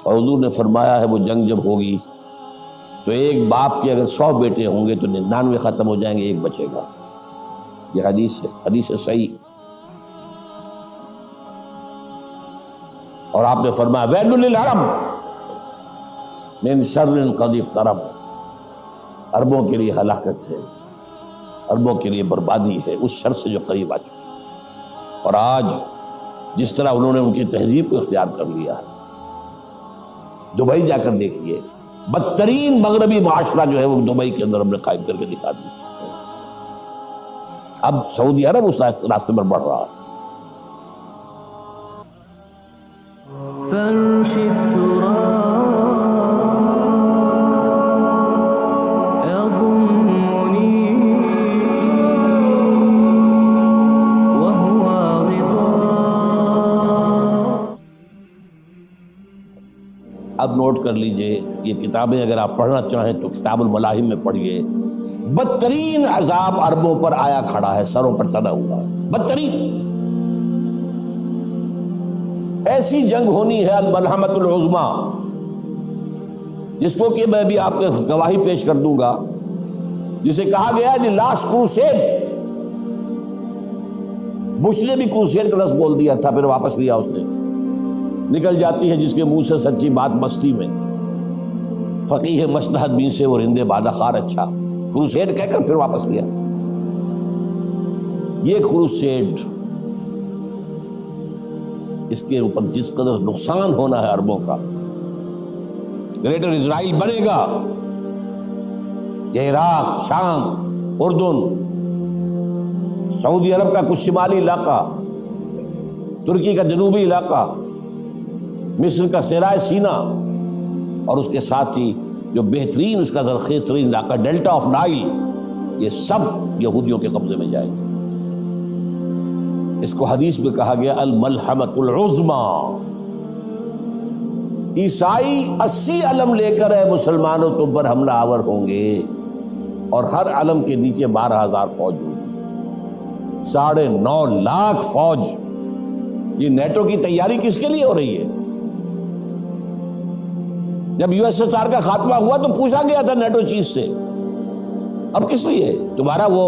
اور حضور نے فرمایا ہے وہ جنگ جب ہوگی تو ایک باپ کے اگر 100 بیٹے ہوں گے تو 99 ختم ہو جائیں گے، ایک بچے گا۔ یہ حدیث ہے صحیح۔ اور آپ نے فرمایا ویل للعرب من شر قد اقترب، عربوں کے لیے ہلاکت ہے، عربوں کے لیے بربادی ہے اس شر سے جو قریب آ چکی ہے۔ اور آج جس طرح انہوں نے ان کی تہذیب کو اختیار کر لیا ہے، دبئی جا کر دیکھیے، بدترین مغربی معاشرہ جو ہے وہ دبئی کے اندر ہم نے قائم کر کے دکھا دیا۔ اب سعودی عرب اس راستے پر بڑھ رہا ہے۔ فرش التراب يضمني وهو غطاء۔ اب نوٹ کر لیجئے، یہ کتابیں اگر آپ پڑھنا چاہیں تو کتاب الملاحم میں پڑھیے۔ بدترین عذاب عربوں پر آیا کھڑا ہے، سروں پر تنا ہوا ہے، بدترین۔ ایسی جنگ ہونی ہے الملحمۃ العظمیٰ، جس کو کہ میں بھی آپ کے گواہی پیش کر دوں گا، جسے کہا گیا ہے لاسٹ کروسیڈ۔ بش نے بھی کروسیڈ کا لفظ بول دیا تھا، پھر واپس لیا اس نے۔ نکل جاتی ہے جس کے منہ سے سچی بات مستی میں، فقیہ مصلحت بین سے وہ رندے بادہ خار اچھا، کروسیڈ کہہ کر پھر واپس لیا۔ یہ کروسیڈ، اس کے اوپر جس قدر نقصان ہونا ہے عربوں کا، گریٹر اسرائیل بنے گا، یہ عراق، شام، اردن، سعودی عرب کا کچھ شمالی علاقہ، ترکی کا جنوبی علاقہ، مصر کا صحرائے سینا، اور اس کے ساتھ ہی جو بہترین اس کا زرخیز ترین علاقہ ڈیلٹا آف نائل، یہ سب یہودیوں کے قبضے میں جائے گا۔ اس کو حدیث میں کہا گیا الملحمۃ العظمیٰ۔ عیسائی 80 علم لے کر ہے مسلمانوں تم پر حملہ آور ہوں گے، اور ہر علم کے نیچے 12,000 فوج ہوگی، 9.5 لاکھ فوج۔ یہ نیٹو کی تیاری کس کے لیے ہو رہی ہے؟ جب USSR کا خاتمہ ہوا تو پوچھا گیا تھا نیٹو چیف سے، اب کس لیے؟ تمہارا وہ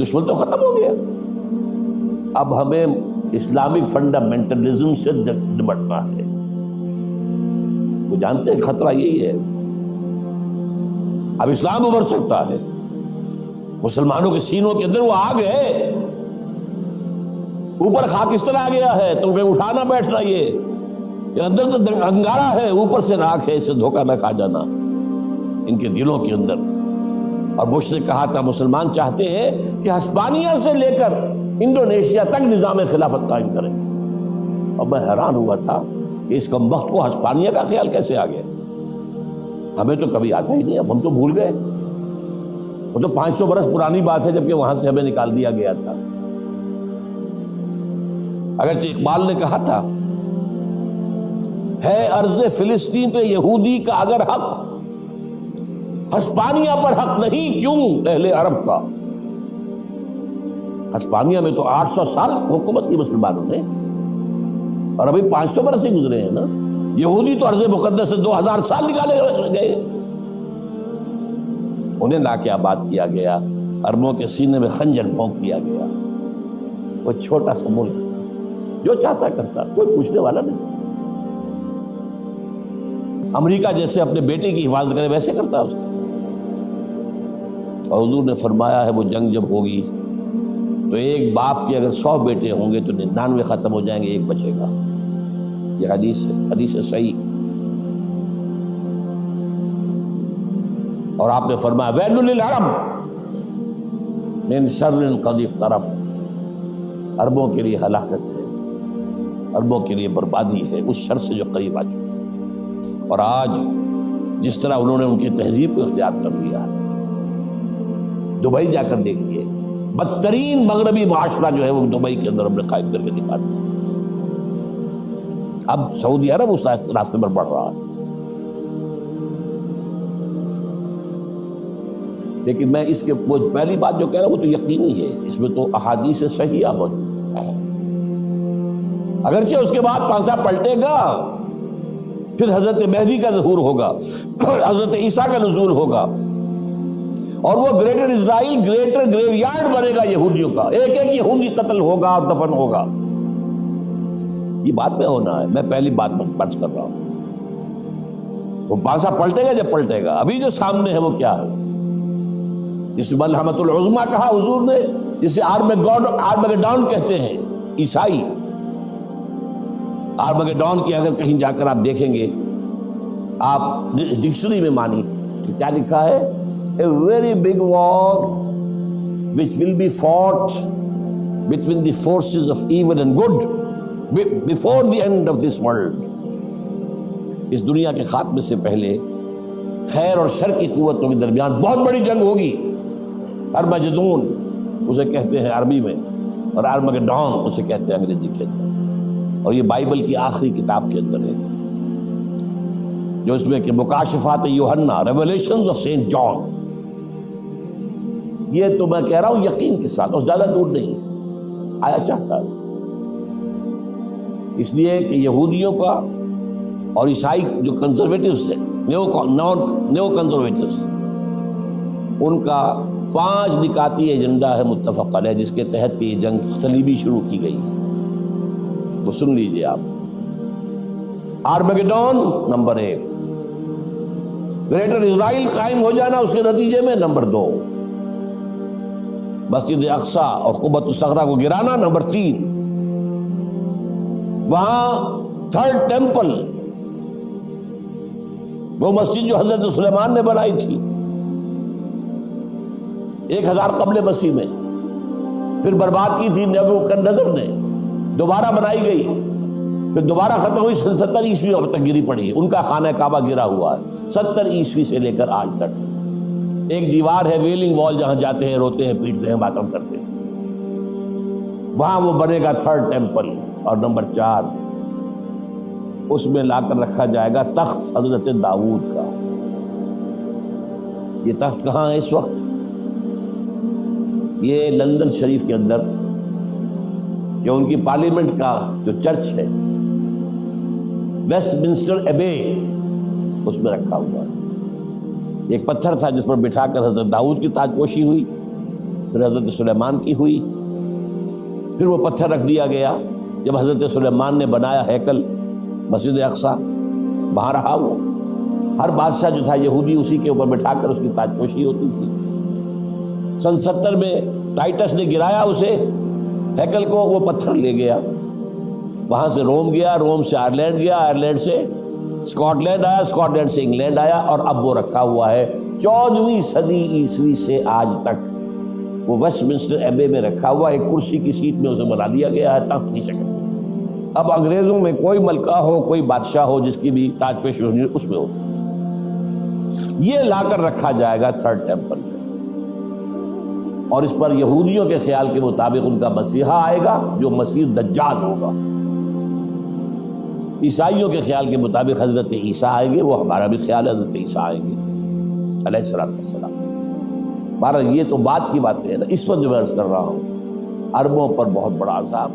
دشمن تو ختم ہو گیا، اب ہمیں اسلامک فنڈامنٹلزم سے نمٹنا ہے۔ وہ جانتے ہیں خطرہ یہی ہے، اب اسلام ابھر سکتا ہے، مسلمانوں کے سینوں کے اندر وہ آگ ہے، اوپر خاکستر آ گیا ہے، تمہیں اٹھانا بیٹھنا، یہ اندر تو انگارہ ہے، اوپر سے راکھ ہے، اس سے دھوکہ نہ کھا جانا ان کے دلوں کے اندر۔ اور بش نے کہا تھا مسلمان چاہتے ہیں کہ ہسپانیہ سے لے کر انڈونیشیا تک نظام خلافت قائم کریں، اور میں حیران ہوا تھا کہ اس کم وقت کو ہسپانیہ کا خیال کیسے آ گیا؟ ہمیں تو کبھی آتا ہی نہیں، اب ہم تو بھول گئے، وہ تو 500 برس پرانی بات ہے جبکہ وہاں سے ہمیں نکال دیا گیا تھا۔ اگرچہ اقبال نے کہا تھا ہے ارض فلسطین پہ یہودی کا اگر حق، ہسپانیہ پر حق نہیں کیوں اہل عرب کا؟ ہسپانیہ میں تو 800 سال حکومت کی مسلمانوں نے، اور ابھی 500 برس ہی گزرے ہیں نا۔ یہودی تو ارض مقدس سے 2000 سال نکالے گئے، انہیں لا کے آباد کیا گیا، عربوں کے سینے میں خنجر بھونک دیا گیا۔ وہ چھوٹا سا ملک جو چاہتا کرتا، کوئی پوچھنے والا نہیں۔ امریکہ جیسے اپنے بیٹے کی حفاظت کرے ویسے کرتا اس کا۔ اور حضور نے فرمایا ہے وہ جنگ جب ہوگی تو ایک باپ کے اگر 100 بیٹے ہوں گے تو 99 ختم ہو جائیں گے، ایک بچے گا۔ یہ حدیث ہے صحیح۔ اور آپ نے فرمایا ویل للعرب من شر قد اقترب، عربوں کے لیے ہلاکت ہے، عربوں کے لیے بربادی ہے اس شر سے جو قریب آ چکی ہے۔ اور آج جس طرح انہوں نے ان کی تہذیب کو اختیار کر لیا ہے، دبئی جا کر دیکھیے، بدترین مغربی معاشرہ جو ہے وہ دبئی کے اندر ہم نے قائم کر کے دکھا دیا۔ اب سعودی عرب اس راستے پر بڑھ رہا ہے۔ لیکن میں اس کے وہ پہلی بات جو کہہ رہا ہوں وہ تو یقینی ہے، اس میں تو احادیث صحیحہ موجود ہے، اگرچہ اس کے بعد پانسا پلٹے گا، پھر حضرت مہدی کا ظہور ہوگا، حضرت عیسیٰ کا نزول ہوگا، اور وہ گریٹر اسرائیل گریٹر گریو یارڈ بنے گا یہودیوں کا، ایک ایک یہودی قتل ہوگا اور دفن ہوگا۔ یہ بات میں ہونا ہے، میں پہلی بات بات کر رہا ہوں۔ وہ پاسا پلٹے گا جب پلٹے گا، ابھی جو سامنے ہے وہ کیا ہے؟ جس ملحمۃ العظمیٰ کہا حضور نے، جسے آرمگیڈون کہتے ہیں عیسائی۔ آرمگیڈون کی اگر کہیں جا کر آپ دیکھیں گے، آپ ڈکشنری میں مانی تو کیا لکھا ہے؟ A very big war which will be fought between the forces of evil and good before the end of this world۔ اس دنیا کے خاتمے سے پہلے خیر اور شر کی قوتوں کے درمیان بہت بڑی جنگ ہوگی۔ ارمجدون اسے کہتے ہیں عربی میں، اور آرمگیڈون اسے کہتے ہیں انگریزی کے اندر، اور یہ بائبل کی آخری کتاب کے اندر ہے، جو اس میں کہ مکاشفات یوحنا، ریویلیشنز آف سینٹ جان۔ یہ تو میں کہہ رہا ہوں یقین کے ساتھ، اور زیادہ دور نہیں آیا چاہتا ہے، اس لیے کہ یہودیوں کا اور عیسائی جو کنزرویٹوز ہیں، نیو کنزرویٹوز، ان کا 5 نکاتی ایجنڈا ہے متفق علیہ، جس کے تحت کہ یہ جنگ صلیبی شروع کی گئی ہے۔ وہ سن لیجئے آپ۔ آرمگیڈون نمبر 1، گریٹر اسرائیل قائم ہو جانا اس کے نتیجے میں نمبر 2، مسجد اقصیٰ اور قبۃ الصخرہ کو گرانا نمبر 3، وہاں 3rd ٹیمپل، وہ مسجد جو حضرت سلیمان نے بنائی تھی 1000 قبل مسیح میں، پھر برباد کی تھی نبوکدنضر نے، دوبارہ بنائی گئی، پھر دوبارہ ختم ہوئی 70 عیسوی تک گری پڑی۔ ان کا خانہ کعبہ گرا ہوا ہے 70 عیسوی سے لے کر آج تک۔ ایک دیوار ہے ویلنگ وال، جہاں جاتے ہیں، روتے ہیں، پیٹتے ہیں، باتیں کرتے ہیں، وہاں وہ بنے گا 3rd ٹیمپل۔ اور نمبر 4، اس میں لا کر رکھا جائے گا تخت حضرت داؤد کا۔ یہ تخت کہاں ہے اس وقت؟ یہ لندن شریف کے اندر، جو ان کی پارلیمنٹ کا جو چرچ ہے، ویسٹ منسٹر ایبے، اس میں رکھا ہوا ہے۔ ایک پتھر تھا جس پر بٹھا کر حضرت داؤد کی تاج پوشی ہوئی، پھر حضرت سلیمان کی ہوئی، پھر وہ پتھر رکھ دیا گیا جب حضرت سلیمان نے بنایا ہیکل مسجد اقصیٰ، وہاں رہا وہ۔ ہر بادشاہ جو تھا یہودی اسی کے اوپر بٹھا کر اس کی تاج پوشی ہوتی تھی۔ سن 70 میں ٹائٹس نے گرایا اسے، ہیکل کو، وہ پتھر لے گیا، وہاں سے روم گیا، روم سے آئرلینڈ گیا، آئرلینڈ سے اسکاٹ لینڈ آیا، اسکاٹ لینڈ سے انگلینڈ آیا، اور اب وہ رکھا ہوا ہے 14ویں صدی عیسوی سے آج تک۔ وہ ویسٹ منسٹر ایبے میں رکھا ہوا، ایک کرسی کی سیٹ میں اسے بنا دیا گیا ہے تخت کی شکل۔ اب انگریزوں میں کوئی ملکہ ہو، کوئی بادشاہ ہو، جس کی بھی تاج پوشی ہونی اس میں ہوتی، یہ لا کر رکھا جائے گا 3rd ٹیمپل میں، اور اس پر یہودیوں کے خیال کے مطابق ان کا مسیحا آئے گا جو مسیح دجال ہوگا۔ عیسائیوں کے خیال کے مطابق حضرت عیسیٰ آئیں گے، وہ ہمارا بھی خیال ہے حضرت عیسیٰ آئیں گے علیہ السلام۔ بہرحال یہ تو بات کی باتیں ہیں نا، اس وقت جو میں عرض کر رہا ہوں، عربوں پر بہت بڑا عذاب،